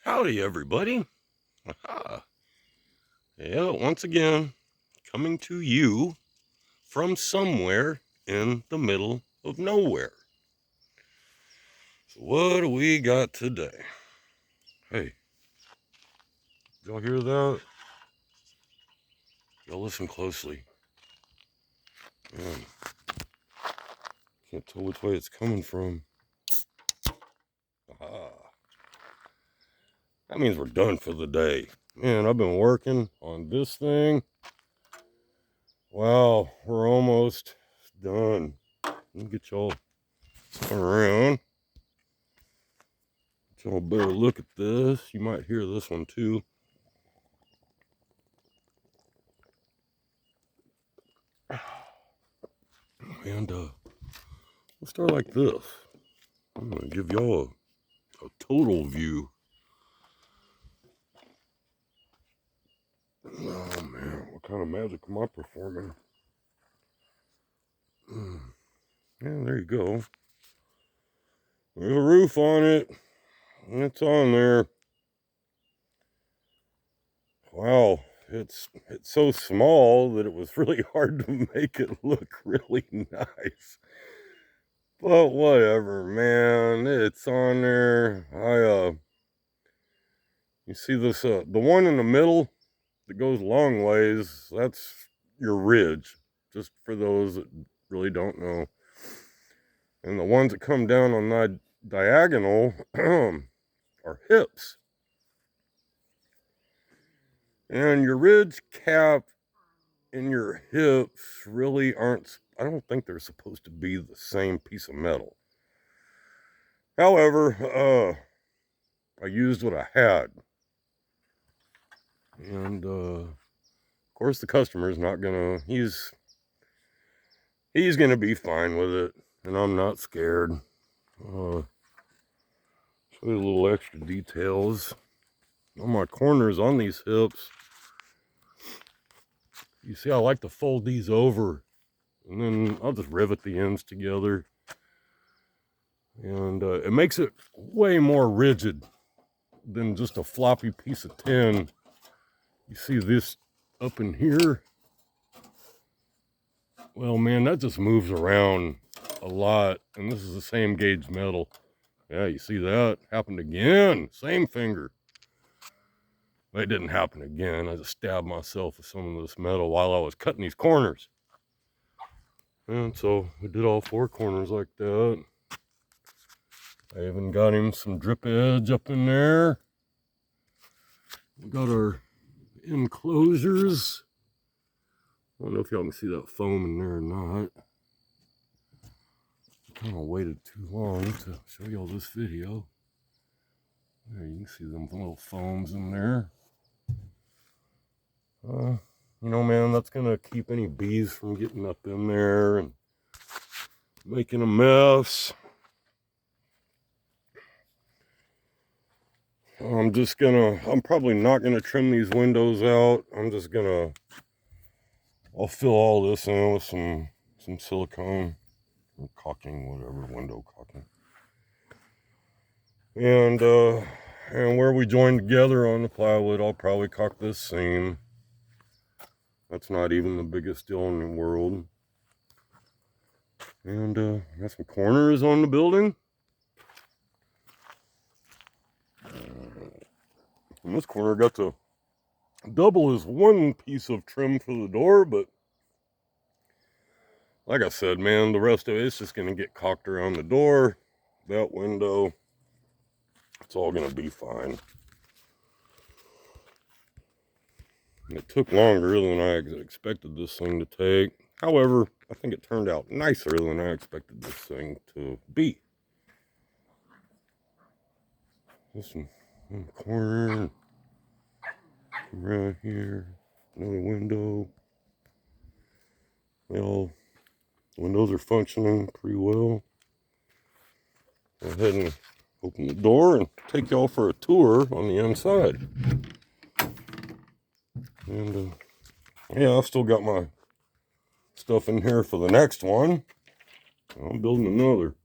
Howdy, everybody. Aha. Yeah, once again, coming to you from somewhere in the middle of nowhere. So what do we got today? Hey, did y'all hear that? Y'all listen closely. Man, can't tell which way it's coming from. Aha. That means we're done for the day. Man, I've been working on this thing. Wow, we're almost done. Let me get y'all around. Y'all better look at this. You might hear this one too. And we'll start like this. I'm gonna give y'all a total view. Oh man, what kind of magic am I performing? Yeah, there you go. There's a roof on it. It's on there. Wow, it's so small that it was really hard to make it look really nice. But whatever, man. It's on there. You see this the one in the middle that goes long ways, that's your ridge. Just for those that really don't know. And the ones that come down on that diagonal are hips. And your ridge cap and your hips really aren't, I don't think they're supposed to be the same piece of metal. However, I used what I had. And of course the customer's not gonna, he's gonna be fine with it. And I'm not scared. Show you a little extra details on my corners on these hips. You see, I like to fold these over, and then I'll just rivet the ends together. And it makes it way more rigid than just a floppy piece of tin. You see this up in here? Well, man, that just moves around a lot, and this is the same gauge metal. Yeah, you see that? Happened again. Same finger. It didn't happen again. I just stabbed myself with some of this metal while I was cutting these corners. And so we did all four corners like that. I even got him some drip edge up in there. We got our enclosures. I don't know if y'all can see that foam in there or not. I kind of waited too long to show y'all this video. There, you can see them little foams in there. You know, man, that's gonna keep any bees from getting up in there and making a mess. I'm probably not gonna trim these windows out. I'll fill all this in with some silicone or caulking, whatever, window caulking. And where we join together on the plywood, I'll probably caulk this seam. That's not even the biggest deal in the world. And I got some corners on the building. And this corner got to double as one piece of trim for the door, but like I said, man, the rest of it's just going to get caulked around the door, that window. It's all going to be fine. And it took longer than I expected this thing to take. However, I think it turned out nicer than I expected this thing to be. This one in the corner, right here, another window. Well, windows are functioning pretty well. Go ahead and open the door and take y'all for a tour on the inside. And yeah, I've still got my stuff in here for the next one. I'm building another.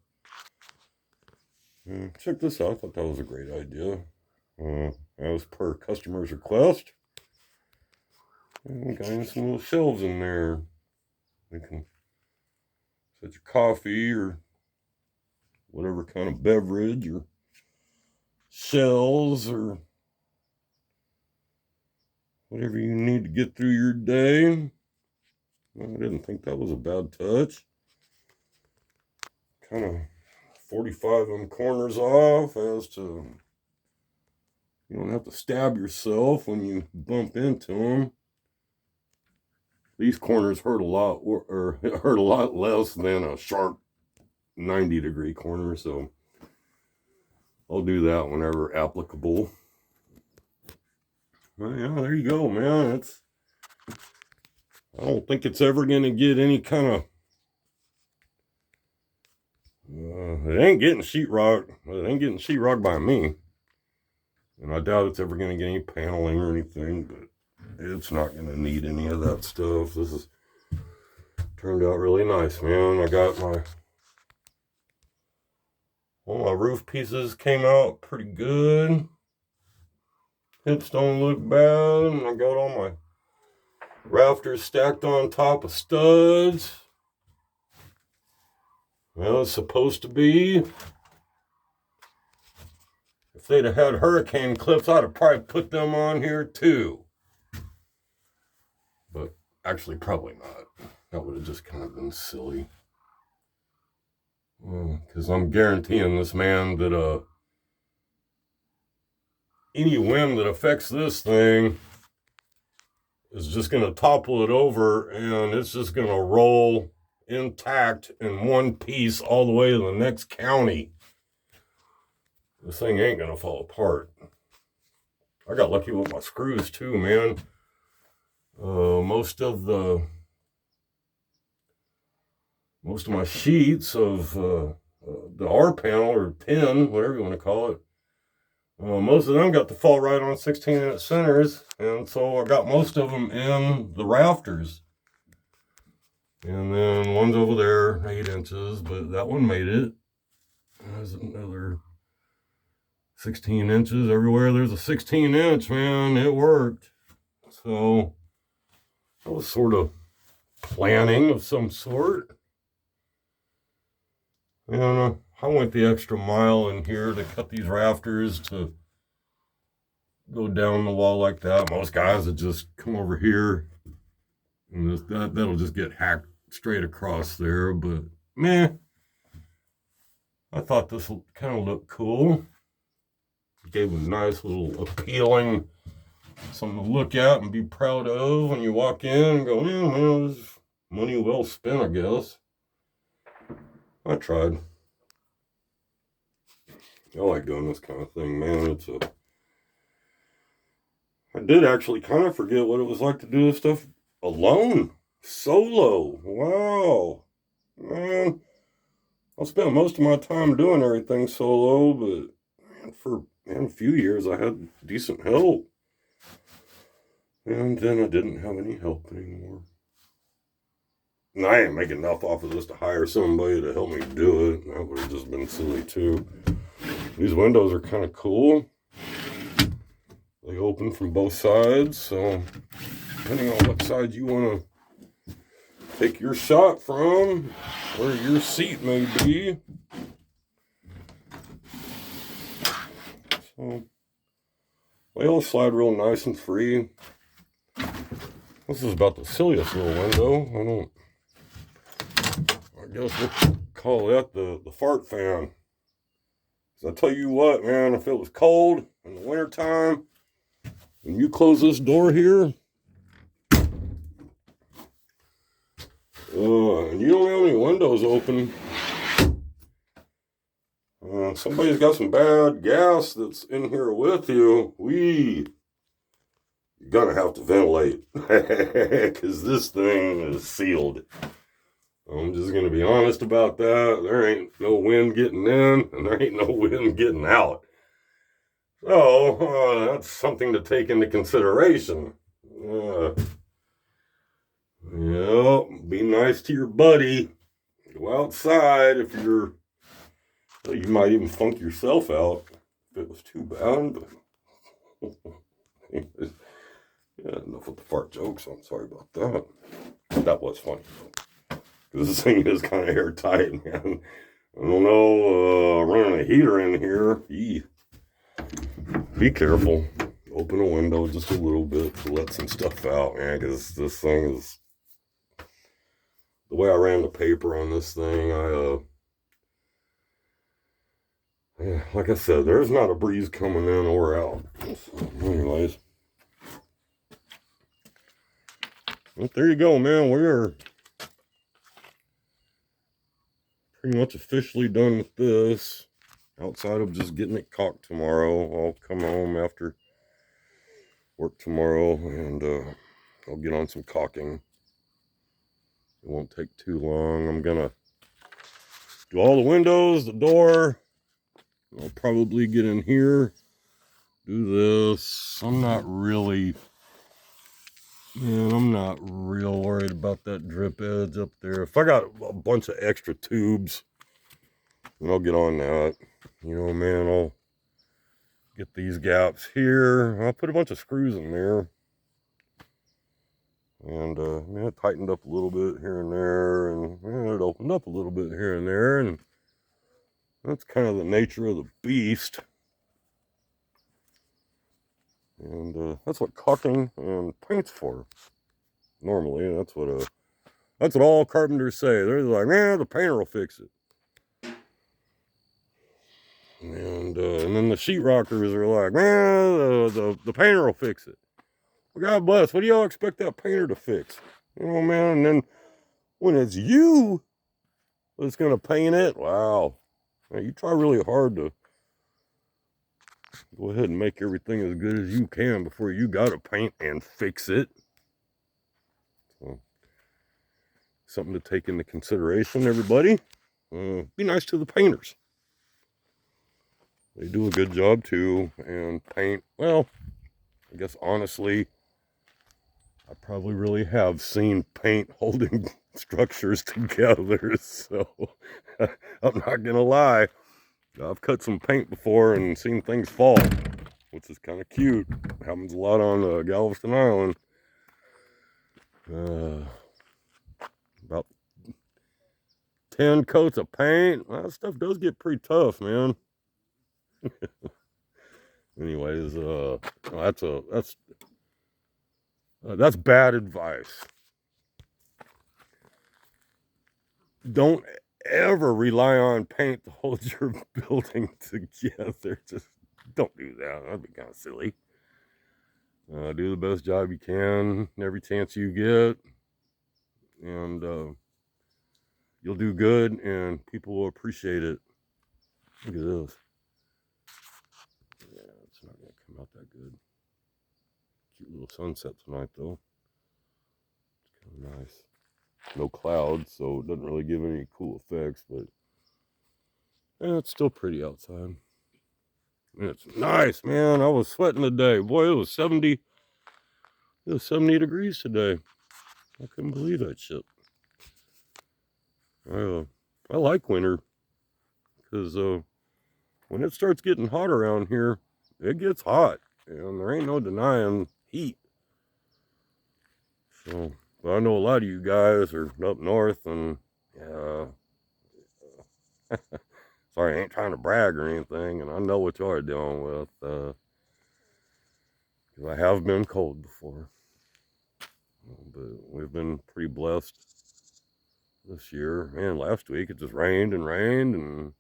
Check this out. I thought that was a great idea. As per customer's request. And we got some little shelves in there. You can set your coffee or whatever kind of beverage or shells or whatever you need to get through your day. Well, I didn't think that was a bad touch. Kind of 45 them corners off as to you don't have to stab yourself when you bump into them. These corners hurt a lot, or hurt a lot less than a sharp 90-degree corner, so I'll do that whenever applicable. Well, yeah, there you go, man. I don't think it's ever going to get any kind of... it ain't getting sheetrock. It ain't getting sheetrock by me. And I doubt it's ever going to get any paneling or anything, but it's not going to need any of that stuff. This has turned out really nice, man. I got all my roof pieces came out pretty good. Hips don't look bad. And I got all my rafters stacked on top of studs. Well, it's supposed to be. If they'd have had hurricane clips, I'd have probably put them on here too. But actually, probably not. That would have just kind of been silly. Because I'm guaranteeing this man that any wind that affects this thing is just going to topple it over, and it's just going to roll intact in one piece all the way to the next county. This thing ain't going to fall apart. I got lucky with my screws too, man. Most of my sheets of the R panel or pin, whatever you want to call it, most of them got to fall right on 16-inch centers, and so I got most of them in the rafters. And then one's over there, 8 inches, but that one made it. There's another 16 inches. Everywhere there's a 16-inch, man, it worked. So that was sort of planning of some sort. And I went the extra mile in here to cut these rafters to go down the wall like that. Most guys would just come over here and that'll just get hacked straight across there. But man, I thought this kind of looked cool. It gave a nice little appealing something to look at and be proud of when you walk in and go, yeah, man, this is money well spent, I guess. I tried. I like doing this kind of thing, man. I did actually kind of forget what it was like to do this stuff alone. Solo. Wow. Man, I spent most of my time doing everything solo, but man, for a few years I had decent help. And then I didn't have any help anymore. And I ain't making enough off of this to hire somebody to help me do it. That would have just been silly too. These windows are kind of cool. They open from both sides, so depending on what side you want to take your shot from, where your seat may be. So they all slide real nice and free. This is about the silliest little window. I guess we'll call that the fart fan. I tell you what, man, if it was cold in the wintertime, when you close this door here, and you don't have any windows open, somebody's got some bad gas that's in here with you, you're gonna have to ventilate, because this thing is sealed. I'm just going to be honest about that. There ain't no wind getting in, and there ain't no wind getting out. So, that's something to take into consideration. Be nice to your buddy. Go outside if you might even funk yourself out if it was too bad. But Anyways, yeah, enough with the fart jokes. I'm sorry about that. That was funny. Because this thing is kind of airtight, man. I don't know, running a heater in here. Eee. Be careful. Open a window just a little bit to let some stuff out, man, because this thing is... The way I ran the paper on this thing, yeah, like I said, there's not a breeze coming in or out. So, anyways. But there you go, man. We're pretty much officially done with this. Outside of just getting it caulked tomorrow. I'll come home after work tomorrow and I'll get on some caulking. It won't take too long. I'm gonna do all the windows, the door. I'll probably get in here, do this. I'm not real worried about that drip edge up there. If I got a bunch of extra tubes, then I'll get on that. You know, man, I'll get these gaps here. I'll put a bunch of screws in there. And man, it tightened up a little bit here and there, and man, it opened up a little bit here and there, and that's kind of the nature of the beast. And that's what caulking and paint's for. Normally, that's what all carpenters say. They're like, man, the painter will fix it. And then the sheetrockers are like, man, the painter will fix it. Well, God bless. What do y'all expect that painter to fix? You know, man. And then when it's you that's gonna paint it, wow. Man, you try really hard to go ahead and make everything as good as you can before you gotta paint and fix it. So, something to take into consideration, everybody. Be nice to the painters. They do a good job too. And paint, well, I guess honestly, I probably really have seen paint holding structures together. So I'm not gonna lie. I've cut some paint before and seen things fall, which is kind of cute. Happens a lot on Galveston Island. About 10 coats of paint. Well, that stuff does get pretty tough, man. Anyways, that's bad advice. Don't ever rely on paint to hold your building together. Just don't do that. That'd be kind of silly. Do the best job you can every chance you get, and you'll do good, and people will appreciate it. Look at this. Yeah, it's not gonna come out that good. Cute little sunset tonight, though. It's kind of nice. No clouds, so it doesn't really give any cool effects, but yeah, it's still pretty outside. It's nice, man. I was sweating today. Boy, it was 70 degrees today. I couldn't believe that shit. I like winter because when it starts getting hot around here, it gets hot, and there ain't no denying heat. So, but I know a lot of you guys are up north, and sorry, I ain't trying to brag or anything, and I know what y'all are dealing with. Because I have been cold before, but we've been pretty blessed this year. Man, last week it just rained, and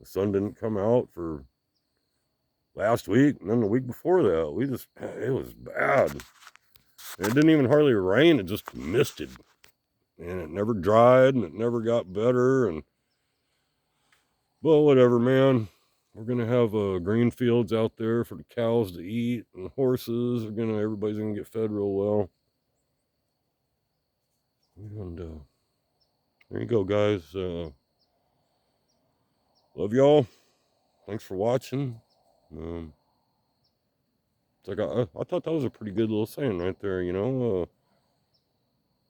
the sun didn't come out for last week, and then the week before that, it was bad. And it didn't even hardly rain, it just misted. And it never dried, and it never got better, and well, whatever, man. We're gonna have green fields out there for the cows to eat, and the horses everybody's gonna get fed real well. And there you go, guys. Love y'all. Thanks for watching. It's like I thought that was a pretty good little saying right there, you know.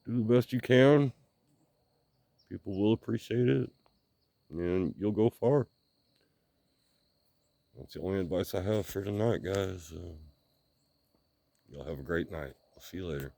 Do the best you can. People will appreciate it, and you'll go far. That's the only advice I have for tonight, guys. a great night. I'll see you later.